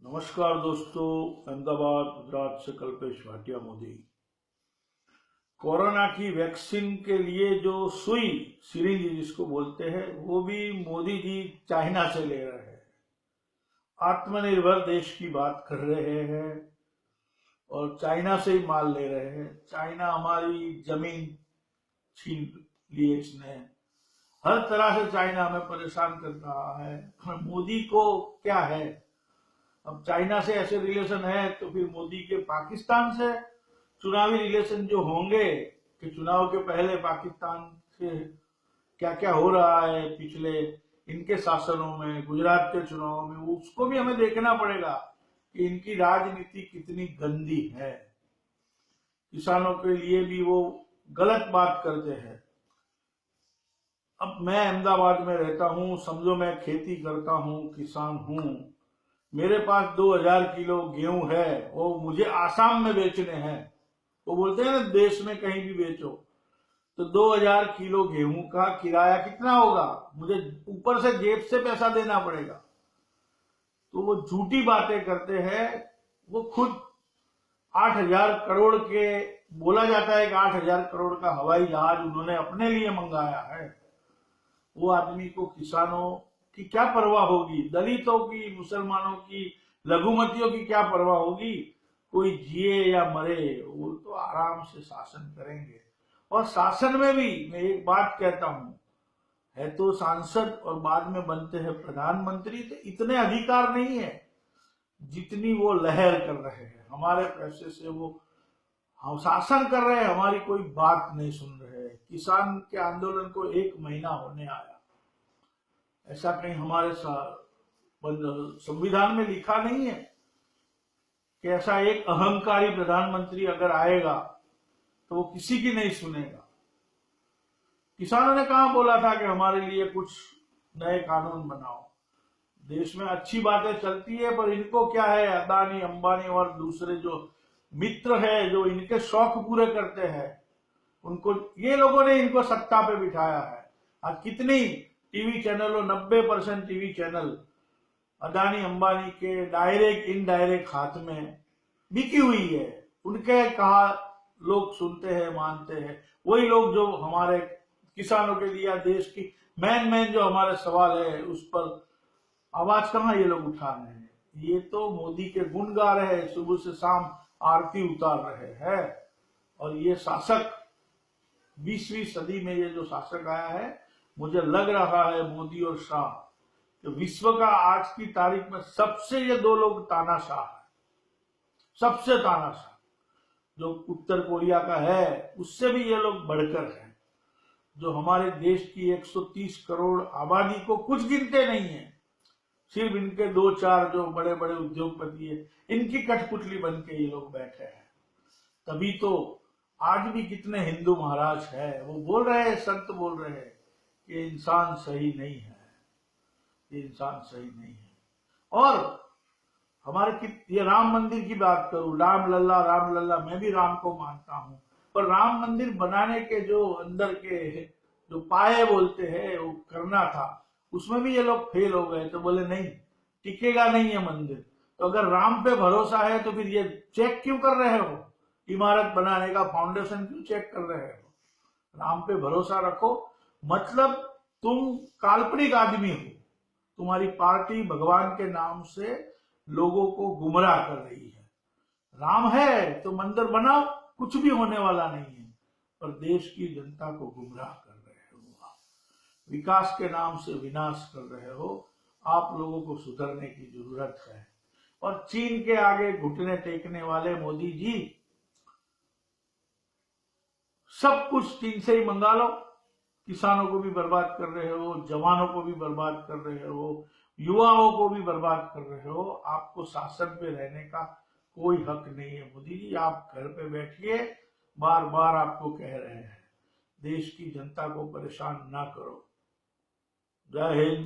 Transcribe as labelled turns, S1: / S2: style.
S1: नमस्कार दोस्तों, अहमदाबाद गुजरात से कल्पेश भाटिया मोदी। कोरोना की वैक्सीन के लिए जो सुई सिरिंज जिसको बोलते हैं वो भी मोदी जी चाइना से ले रहे हैं। आत्मनिर्भर देश की बात कर रहे हैं और चाइना से ही माल ले रहे हैं। चाइना हमारी जमीन छीन ली इसने। हर तरह से चाइना हमें परेशान कर रहा है। मोदी को क्या है, अब चाइना से ऐसे रिलेशन है तो फिर मोदी के पाकिस्तान से चुनावी रिलेशन जो होंगे कि चुनाव के पहले पाकिस्तान से क्या क्या हो रहा है पिछले इनके शासनों में, गुजरात के चुनाव में, उसको भी हमें देखना पड़ेगा कि इनकी राजनीति कितनी गंदी है। किसानों के लिए भी वो गलत बात करते हैं। अब मैं अहमदाबाद में रहता हूं, समझो मैं खेती करता हूं, किसान हूं, मेरे पास 2000 किलो गेहूं है, वो मुझे आसाम में बेचने हैं। वो बोलते हैं ना देश में कहीं भी बेचो, तो 2000 किलो गेहूं का किराया कितना होगा, मुझे ऊपर से जेब से पैसा देना पड़ेगा। तो वो झूठी बातें करते हैं। वो खुद 8000 करोड़ के बोला जाता है कि 8000 करोड़ का हवाई जहाज उन्होंने अपने लिए मंगाया है। वो आदमी को किसानों की क्या परवाह होगी, दलितों की, मुसलमानों की, लघुमतियों की क्या परवाह होगी। कोई जिए या मरे, वो तो आराम से शासन करेंगे। और शासन में भी मैं एक बात कहता हूं, है तो सांसद और बाद में बनते हैं प्रधानमंत्री, तो इतने अधिकार नहीं है जितनी वो लहर कर रहे हैं। हमारे पैसे से वो हम शासन कर रहे हैं, हमारी कोई बात नहीं सुन रहे हैं। किसान के आंदोलन को 1 महीना होने आया, ऐसा कहीं हमारे संविधान में लिखा नहीं है कि ऐसा एक अहंकारी प्रधानमंत्री अगर आएगा तो वो किसी की नहीं सुनेगा। किसानों ने कहा बोला था कि हमारे लिए कुछ नए कानून बनाओ। देश में अच्छी बातें चलती है, पर इनको क्या है, अदानी अंबानी और दूसरे जो मित्र है जो इनके शौक पूरे करते हैं, उनको ये लोगों ने इनको सत्ता पे बिठाया है। आज कितनी टीवी चैनलों, 90% टीवी चैनल अदानी अंबानी के डायरेक्ट इनडायरेक्ट हाथ में बिकी हुई है। उनके कहा लोग सुनते हैं, मानते हैं। वही लोग जो हमारे किसानों के लिए, देश की मेन जो हमारे सवाल है उस पर आवाज कहाँ ये लोग उठा रहे हैं। ये तो मोदी के गुण गा रहे हैं, सुबह से शाम आरती उतार रहे हैं। और ये शासक 20वीं सदी में ये जो शासक आया है, मुझे लग रहा है मोदी और शाह, तो विश्व का आज की तारीख में सबसे ये 2 लोग तानाशाह है, सबसे तानाशाह। जो उत्तर कोरिया का है उससे भी ये लोग बढ़कर हैं, जो हमारे देश की 130 करोड़ आबादी को कुछ गिनते नहीं है। सिर्फ इनके 2-4 जो बड़े बड़े उद्योगपति है, इनकी कठपुतली बन के ये लोग बैठे हैं। तभी तो आज भी कितने हिंदू महाराज है, वो बोल रहे हैं, संत बोल रहे हैं कि इंसान सही नहीं है, ये इंसान सही नहीं है। और हमारे ये राम मंदिर की बात करूं, राम लल्ला, मैं भी राम को मानता हूं, पर राम मंदिर बनाने के जो अंदर के जो पाए बोलते हैं वो करना था, उसमें भी ये लोग फेल हो गए। तो बोले नहीं, टिकेगा नहीं है मंदिर। तो अगर राम पे भरोसा है तो फिर ये चेक क्यों कर रहे हो, इमारत बनाने का फाउंडेशन क्यों चेक कर रहे हो। राम पे भरोसा रखो। मतलब तुम काल्पनिक आदमी हो, तुम्हारी पार्टी भगवान के नाम से लोगों को गुमराह कर रही है। राम है तो मंदिर बनाओ, कुछ भी होने वाला नहीं है, पर देश की जनता को गुमराह कर रहे हो आप। विकास के नाम से विनाश कर रहे हो। आप लोगों को सुधरने की जरूरत है। और चीन के आगे घुटने टेकने वाले मोदी जी, सब कुछ चीन से ही मंगा लो। किसानों को भी बर्बाद कर रहे हो, जवानों को भी बर्बाद कर रहे हो, युवाओं को भी बर्बाद कर रहे हो। आपको शासन पे रहने का कोई हक नहीं है मोदी जी। आप घर पे बैठिए, बार बार आपको कह रहे हैं, देश की जनता को परेशान ना करो। जय हिंद।